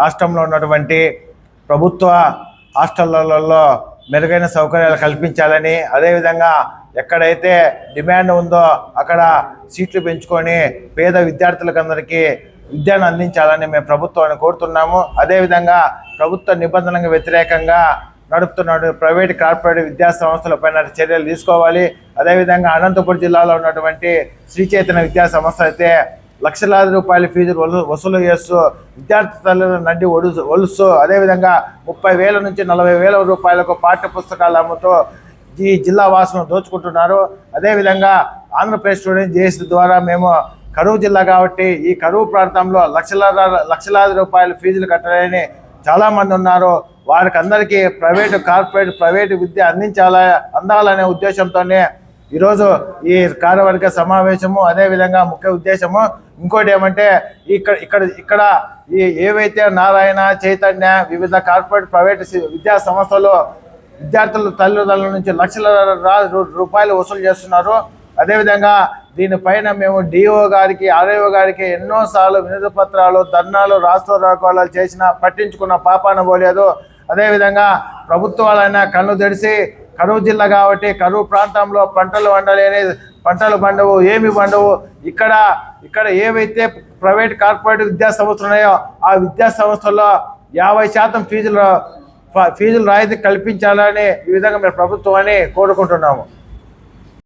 రాష్ట్రంలో ఉన్నటువంటి ప్రభుత్వ హాస్టళ్లలో మెరుగైన సౌకర్యాలు కల్పించాలని, అదేవిధంగా ఎక్కడైతే డిమాండ్ ఉందో అక్కడ సీట్లు పెంచుకొని పేద విద్యార్థులకందరికీ విద్యను అందించాలని మేము ప్రభుత్వాన్ని కోరుతున్నాము. అదేవిధంగా ప్రభుత్వ నిబంధనలకు వ్యతిరేకంగా నడుపుతున్న ప్రైవేట్ కార్పొరేట్ విద్యా సంస్థలపైన చర్యలు తీసుకోవాలి. అదేవిధంగా అనంతపురం జిల్లాలో ఉన్నటువంటి శ్రీ చైతన్య విద్యా సంస్థ అయితే లక్షలాది రూపాయల ఫీజులు వసూలు చేస్తూ విద్యార్థి తల్లులను నడ్డి ఒలుస్తూ అదేవిధంగా 30,000 నుంచి 40,000 రూపాయలకు పాఠ్య పుస్తకాలు అమ్ముతూ ఈ జిల్లా వాసులను దోచుకుంటున్నారు. అదేవిధంగా ఆంధ్రప్రదేశ్ స్టూడెంట్ జేఏసీ ద్వారా మేము కరువు జిల్లా కాబట్టి ఈ కరువు ప్రాంతంలో లక్షలాది రూపాయల ఫీజులు కట్టలేని చాలామంది ఉన్నారు. వారికి అందరికీ ప్రైవేటు విద్య అందాలనే ఉద్దేశంతోనే ఈరోజు ఈ కార్యవర్గ సమావేశము, అదేవిధంగా ముఖ్య ఉద్దేశము. ఇంకోటి ఏమంటే ఇక్కడ ఏవైతే నారాయణ, చైతన్య, వివిధ కార్పొరేట్ ప్రైవేట్ విద్యా సంస్థలు విద్యార్థుల తల్లిదండ్రుల నుంచి లక్షల రూపాయలు వసూలు చేస్తున్నారు. అదేవిధంగా దీనిపైన మేము డిఓ గారికి, ఆర్ఐఓ గారికి ఎన్నోసార్లు వినతి పత్రాలు, ధర్నాలు, రాస్తారోకోలు చేసినా పట్టించుకున్న పాపాన పోలేదు. అదేవిధంగా ప్రభుత్వాలైనా కన్ను తెరిచి కరువు జిల్లా కాబట్టి కరువు ప్రాంతంలో పంటలు పండవు, ఏమి పండవు. ఇక్కడ ఏవైతే ప్రైవేట్ కార్పొరేట్ విద్యా సంస్థలు ఉన్నాయో ఆ విద్యా సంస్థల్లో 50% ఫీజులు రాయితీ కల్పించాలని ఈ విధంగా మేము ప్రభుత్వాన్ని కోరుకుంటున్నాము.